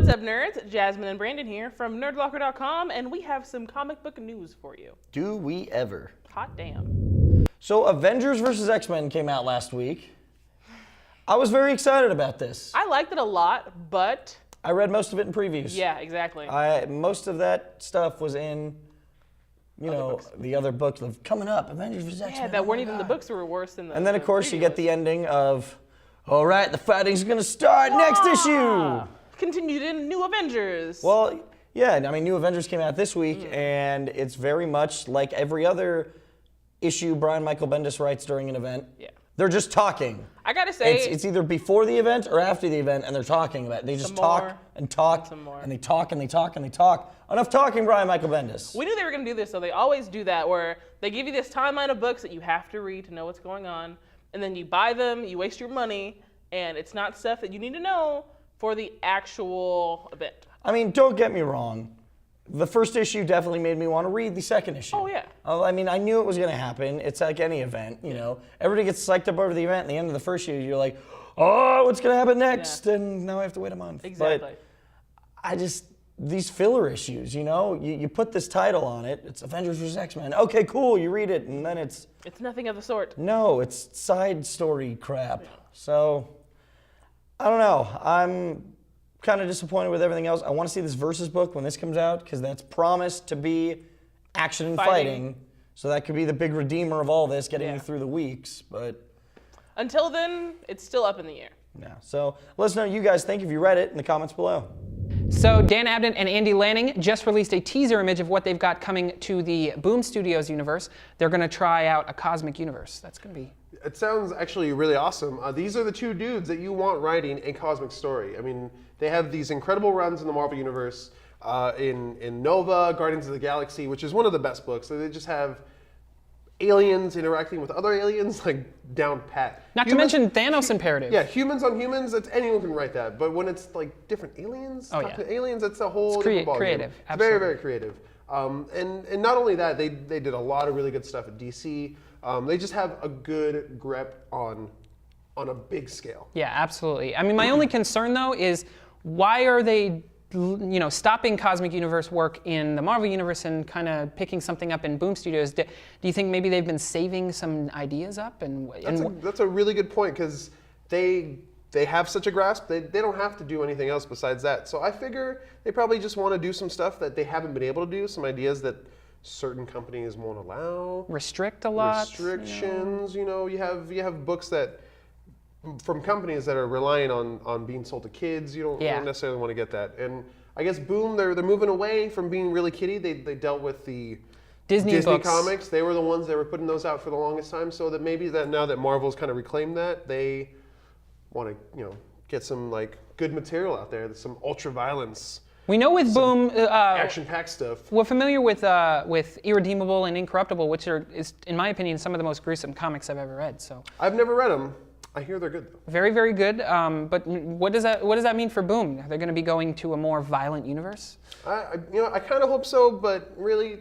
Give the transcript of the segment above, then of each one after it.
What's up, nerds? Jasmine and Brandon here from Nerdlocker.com, and we have some comic book news for you. Do we ever? Hot damn. So Avengers vs. X-Men came out last week. I was very excited about this. I liked it a lot, but... I read most of it in previews. Yeah, exactly. Most of that stuff was in, the other books of coming up, Avengers vs. X-Men. Yeah, that weren't even the books were worse than the And then, of course, previews. you get the ending of, all right, the fighting's going to start next issue. Continued in New Avengers. Well, yeah, I mean, New Avengers came out this week, and it's very much like every other issue Brian Michael Bendis writes during an event. Yeah. They're just talking. I gotta say... It's either before the event or after the event, and they're talking about it. They just talk and talk, and they talk and they talk and they talk. Enough talking, Brian Michael Bendis. We knew they were gonna do this, so they always do that, where they give you this timeline of books that you have to read to know what's going on, and then you buy them, you waste your money, and it's not stuff that you need to know for the actual event. I mean, don't get me wrong. The first issue definitely made me want to read the second issue. Oh, yeah. I mean, I knew it was going to happen. It's like any event, you know. Everybody gets psyched up over the event. At the end of the first issue, you're like, oh, what's going to happen next? Yeah. And now I have to wait a month. Exactly. But these filler issues, you put this title on it. It's Avengers vs. X-Men. Okay, cool, you read it, and then it's... It's nothing of the sort. No, it's side story crap. Yeah. So, I don't know. I'm kind of disappointed with everything else. I want to see this Versus book when this comes out, because that's promised to be action and fighting. So that could be the big redeemer of all this, getting you through the weeks. But until then, it's still up in the air. Yeah. So let us know what you guys think if you read it in the comments below. So Dan Abnett and Andy Lanning just released a teaser image of what they've got coming to the Boom Studios universe. They're going to try out a cosmic universe. That's going to be... It sounds actually really awesome. These are the two dudes that you want writing a cosmic story. I mean, they have these incredible runs in the Marvel Universe, in Nova, Guardians of the Galaxy, which is one of the best books. So they just have aliens interacting with other aliens, like down pat. Not to mention Thanos Imperative. Yeah, humans on humans, that's, anyone can write that. But when it's like different aliens, to aliens, that's a whole different ballgame. Creative, it's absolutely. very, very creative. And not only that, they did a lot of really good stuff at DC. They just have a good grip on a big scale. Yeah, absolutely. I mean, my only concern though is why are they, stopping Cosmic Universe work in the Marvel Universe and kind of picking something up in Boom Studios? Do you think maybe they've been saving some ideas up? That's a really good point, because they have such a grasp. They don't have to do anything else besides that. So I figure they probably just want to do some stuff that they haven't been able to do, some ideas that certain companies won't allow. Restrict a lot. Restrictions. You have books that from companies that are relying on being sold to kids. You don't necessarily want to get that. And I guess Boom, they're moving away from being really kiddie. They dealt with the Disney comics. They were the ones that were putting those out for the longest time. So that maybe that now that Marvel's kind of reclaimed that, they want to get some like good material out there. There's some ultra violence. We know with Boom, action-packed stuff. We're familiar with Irredeemable and Incorruptible, which is, in my opinion, some of the most gruesome comics I've ever read. So I've never read them. I hear they're good, though. Very, very good. But what does that mean for Boom? Are they going to be going to a more violent universe? I kind of hope so, but really,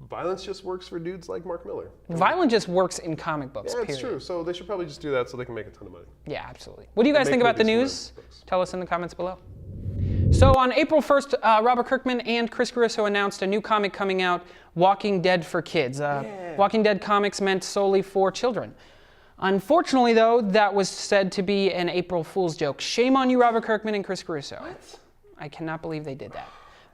violence just works for dudes like Mark Miller. Violence just works in comic books. Yeah, it's true. So they should probably just do that so they can make a ton of money. Yeah, absolutely. What do you guys think about the news? Tell us in the comments below. So on April 1st, Robert Kirkman and Chris Giarusso announced a new comic coming out, Walking Dead for Kids. Walking Dead comics meant solely for children. Unfortunately, though, that was said to be an April Fool's joke. Shame on you, Robert Kirkman and Chris Giarusso. What? I cannot believe they did that.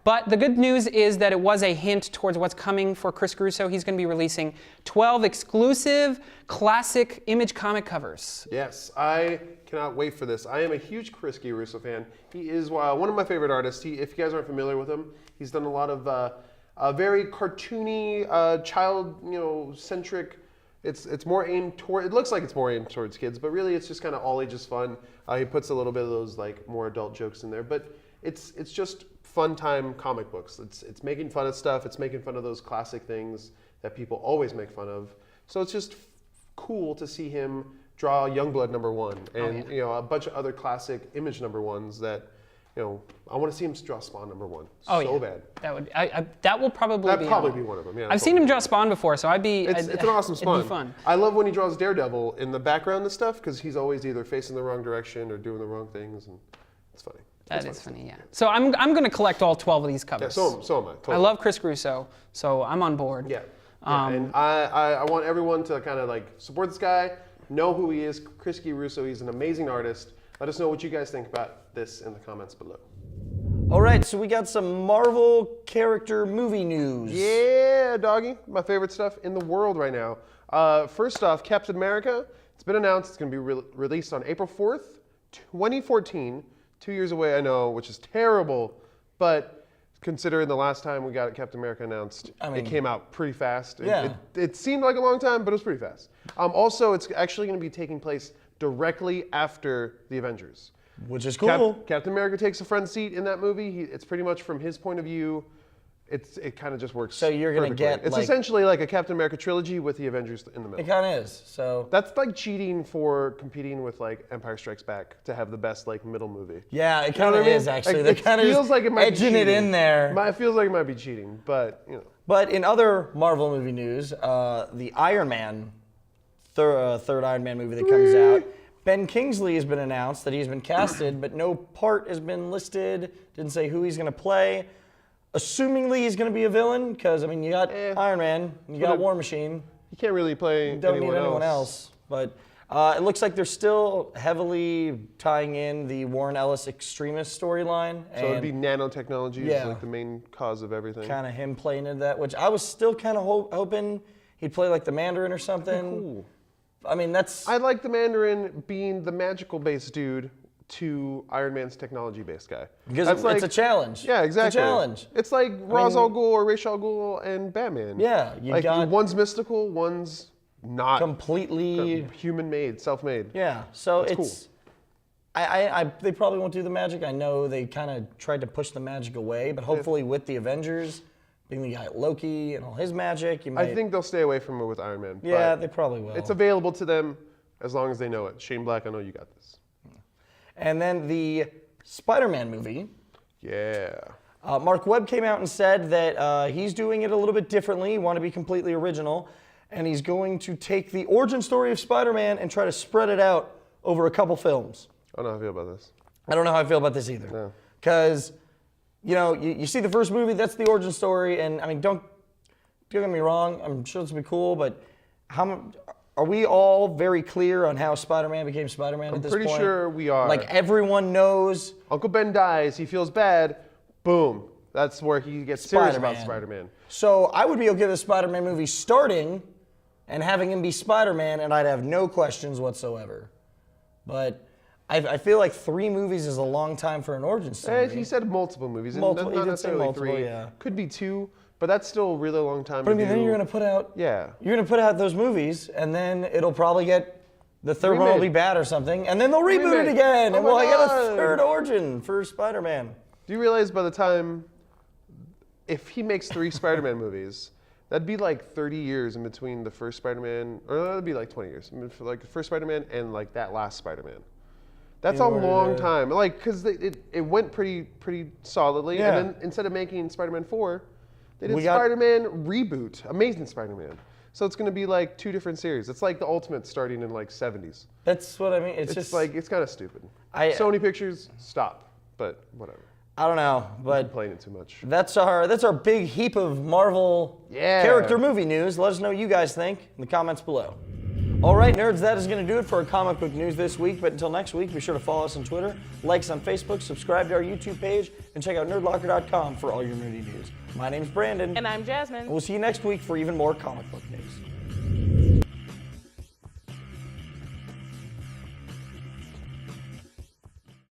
But the good news is that it was a hint towards what's coming for Chris Giarusso. He's going to be releasing 12 exclusive classic Image comic covers. Yes, I cannot wait for this. I am a huge Chris Giarusso fan. He is one of my favorite artists. If you guys aren't familiar with him, he's done a lot of very cartoony, child-centric. It's more aimed toward. It looks like it's more aimed towards kids, but really it's just kind of all ages fun. He puts a little bit of those like more adult jokes in there, but it's just fun time comic books. It's making fun of stuff. It's making fun of those classic things that people always make fun of. So it's just cool to see him draw Youngblood #1 and a bunch of other classic Image #1s that I want to see him draw Spawn #1 so bad. That will probably be one of them. Yeah, I've seen him draw Spawn before, so It's an awesome Spawn. It'd be fun. I love when he draws Daredevil in the background and stuff because he's always either facing the wrong direction or doing the wrong things, and it's funny. That is funny, yeah. So I'm going to collect all 12 of these Yeah, covers. so am I. Totally. I love Chris Giarusso, so I'm on board. Yeah. And I want everyone to kind of like support this guy, know who he is, Chris Giarusso. He's an amazing artist. Let us know what you guys think about this in the comments below. All right, so we got some Marvel character movie news. Yeah, doggy. My favorite stuff in the world right now. First off, Captain America. It's been announced it's going to be released on April 4th, 2014. 2 years away, I know, which is terrible. But considering the last time we got Captain America announced, it came out pretty fast. It seemed like a long time, but it was pretty fast. Also, it's actually going to be taking place directly after the Avengers. Which is cool. Captain America takes a front seat in that movie. It's pretty much from his point of view. It kind of just works. So you're gonna get it's essentially like a Captain America trilogy with the Avengers in the middle. It kind of is. So that's like cheating for competing with like Empire Strikes Back to have the best like middle movie. Yeah, it kind of is actually. Like, They're it kind of feels like it might edging be it in there. It feels like it might be cheating, but you know. But in other Marvel movie news, the Iron Man, third Iron Man movie that comes out, Ben Kingsley has been announced that he's been casted, but no part has been listed. Didn't say who he's going to play. Assumingly he's going to be a villain, because I mean you got Iron Man, you got War Machine. You can't really play. You don't need anyone else. But it looks like they're still heavily tying in the Warren Ellis extremist storyline. So it'd be nanotechnology is like the main cause of everything. Kind of him playing into that, which I was still kind of hoping he'd play like the Mandarin or something. Cool. I mean, I like the Mandarin being the magical-based dude to Iron Man's technology-based guy. Because it's a challenge. Yeah, exactly. It's a challenge. It's like Ra's al Ghul or Ra's al Ghul and Batman. Yeah, one's mystical, one's not completely human-made, self-made. Yeah, so it's cool. they probably won't do the magic. I know they kind of tried to push the magic away, but hopefully with the Avengers, being the guy Loki and all his magic, you might. I think they'll stay away from it with Iron Man. Yeah, they probably will. It's available to them as long as they know it. Shane Black, I know you got this. And then the Spider-Man movie. Yeah. Mark Webb came out and said that he's doing it a little bit differently. He wanted to be completely original. And he's going to take the origin story of Spider-Man and try to spread it out over a couple films. I don't know how I feel about this. I don't know how I feel about this either. Because, you see the first movie, that's the origin story. And, I mean, don't get me wrong. I'm sure this will be cool. But are we all very clear on how Spider-Man became Spider-Man at this point? I'm pretty sure we are. Like, everyone knows. Uncle Ben dies, he feels bad, boom. That's where he gets serious about Spider-Man. So I would be okay with the Spider-Man movie starting and having him be Spider-Man, and I'd have no questions whatsoever. But I feel like 3 movies is a long time for an origin story. He said multiple movies, Multiple, not necessarily 3. Yeah. Could be 2, but that's still a really long time But to I mean, do. then you're gonna put out. Yeah. You're gonna put out those movies, and then it'll probably get. The third one will be bad or something, and then they'll reboot it again, and we'll get a third origin for Spider-Man. Do you realize by the time, if he makes 3 Spider-Man movies, that'd be like 30 years in between the first Spider-Man, or that'd be like 20 years, for like the first Spider-Man and like that last Spider-Man. That's a long time, like, because it went pretty solidly, and then instead of making Spider-Man 4, they did Spider-Man Reboot, Amazing Spider-Man. So it's going to be like 2 different series. It's like the Ultimate starting in like 70s. That's what I mean. It's just like, it's kind of stupid. Sony Pictures, stop, but whatever. I don't know, but I'm playing it too much. That's our big heap of Marvel character movie news. Let us know what you guys think in the comments below. All right, nerds, that is going to do it for our comic book news this week. But until next week, be sure to follow us on Twitter, like us on Facebook, subscribe to our YouTube page, and check out nerdlocker.com for all your nerdy news. My name's Brandon. And I'm Jasmine. And we'll see you next week for even more comic book news.